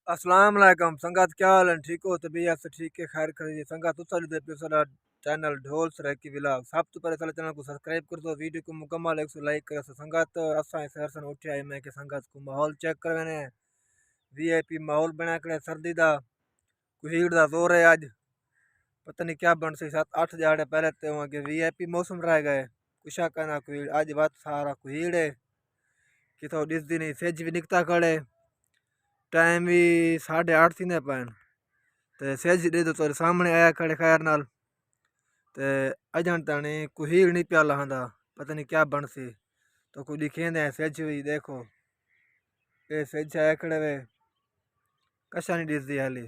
अस्सलाम वालेकुम संगत, क्या हाल है? ठीक हो? तबीयत से ठीक है, खैर करिए संगत। तुसा दे पे सारा चैनल ढोल सराकी व्लॉग। सब तो पहले सारे चैनल को सब्सक्राइब कर दो, वीडियो को मुकम्मल 100 लाइक कर संगत। असा शहर से उठे आए मैं कि संगत को माहौल चेक करवाने वीआईपी माहौल बना कर सर्दी दा कुहीड़ दा जोर है। आज पता नहीं क्या बन सी 7-8 दिहाड़े पहले तो वहाँ के वीआईपी मौसम रह गए कुशा कहना कुहीड़। आज बात सारा कुहीड़ है कि तो जिस दिन सेज भी निकता खड़े टाइम भी 8:30 थी ने पैन ते सेज दे तो सामने आया खड़े खैर नाल ते अजन तने कुहीड़ नहीं प्या लहंदा। पता नहीं क्या बन सी तो कुछ दिखेंदे सेज भी देखो ये सेज आया खड़े वे कशा नहीं दिसदी हाली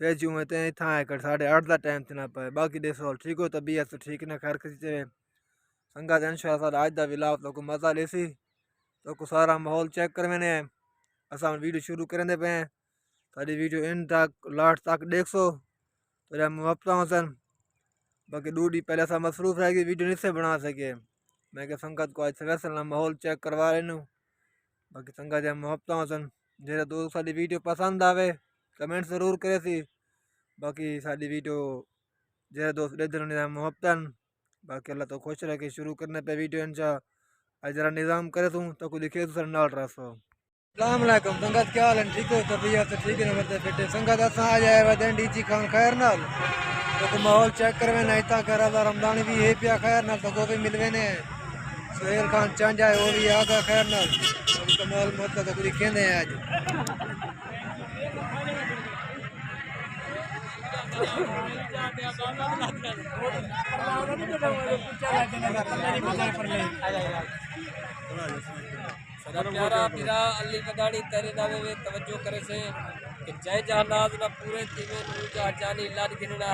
सेज में ते इथा आया कर 8:30 का टाइम थी ना पाए। बाकी देखो ठीक हो तबीयत तो ठीक ने खैर किसी से संगत इंशाल्लाह आज दा विलाप तो को मजा लेसी तो को सारा माहौल चेक कर मैंने असा वीडियो शुरू करेंदे पे सारी वीडियो इन तक लास्ट तक देखो तो मुहब्बत हसन। बाकी दूरी पहले ऐसा मसरूफ रहेगी वीडियो नहीं से बना सके मैं क्या संगत को आज वैसे ना माहौल चेक करवा रहे हूँ। बाकी संगत या मुहब्बत हसन जो दोस्त सारी वीडियो पसंद आवे कमेंट जरूर करे सी। बाकी सारी वीडियो जो दोस्त दे मुहब्बत बाकी अल्लाह तो खुश रहे कि शुरू करने पे वीडियो इंशा आज जरा निज़ाम करे तूँ तो कुछ दिखे तो नाल रसो। अस्सलाम वालेकुम संगत, क्या हाल है? ठीक हो तबीयत तो ठीक है मतलब बेटे संगत असा आ जाए वदन डीजी खान खैर नाल तो माहौल चेक करवे ना इतना करा रमदानी भी है पिया खैर नाल तो भी मिलवे ने सुहेल खान चांजा है वो भी आगा खैर नाल तो माहौल मतलब तो कुछ कहने आज प्यारा मेरा अली मदानी तेरे नावे में तवज्जो करे से कि जय जहानाज ना पूरे तीवे नूजा जानी लाद गिनना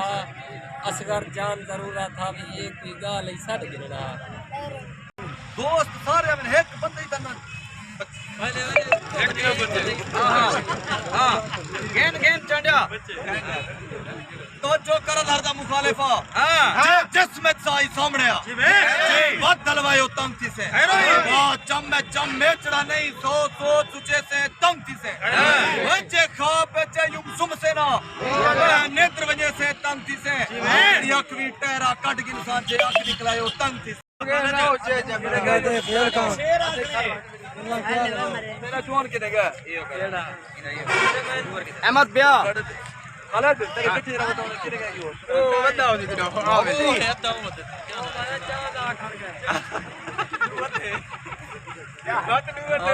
असगर जान जरूरत था भी ये कोई गाल ऐसा गिनना दोस्त सारे में एक बंदे ही तन हां गेन चंडिया तो जो कर लड़दा मुखालिफा हां जिसमें साई सामने आ बात दलवायो तंगती से वाह चम में चढ़ा नहीं सो तुझे से तंगती से बच्चे खाब बच्चे युम सुम से ना नेत्र वजह से तंगती से यक भी टेरा कट गिन सा जे अख निकलायो तंगती से मेरा जोन किनेगा अहमद बिया खालिद तेरे किथे रहा बताओ किनेगा की ओ बताओ जी किना आओ बताओ मत बात नहीं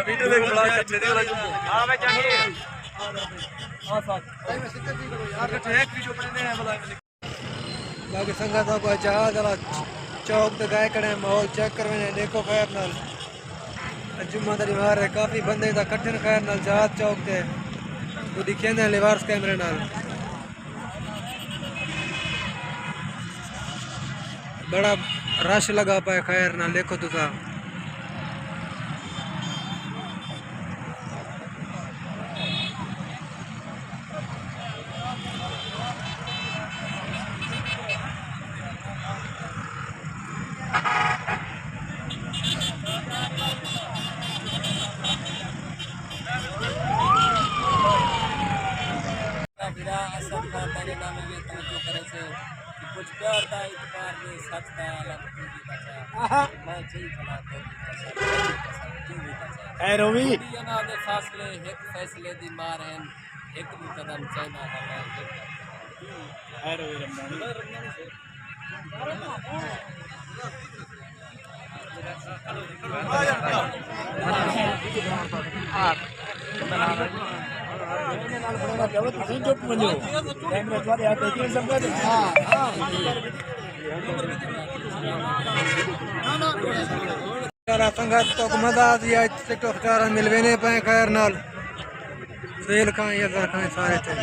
वीडियो देख बड़ा अच्छे दे हां मैं चाहिए हां साथ में सिक्का जी करो यार एक वीडियो बनाने है बोला बाकी संगत को जहाज वाला चौक तो गए कड़े माहौल चेक करवाने देखो खैर नाल जुम्मा तरी मार है काफ़ी बंदे दा कठिन खैर नाल जहाज चौक ते तो दिखे ने लिवार्स कैमरे नाल बड़ा रश लगा पाए खैर नाल देखो तुसा मेरा असद का तेरे नामे में तवज्जो करे से कि कुछ प्यार दा इतबार में सच दा अलग तू भी बचा मैं जी खड़ा तो ए रोवी दुनिया दे फासले एक फैसले दी मार है एक भी कदम चाइना दा ए रोवी रमजानी संगत तो मजा आ दिया टिकटॉक स्टार मिलवे ने पे खैर नाल सेल खां ये खां सारे थे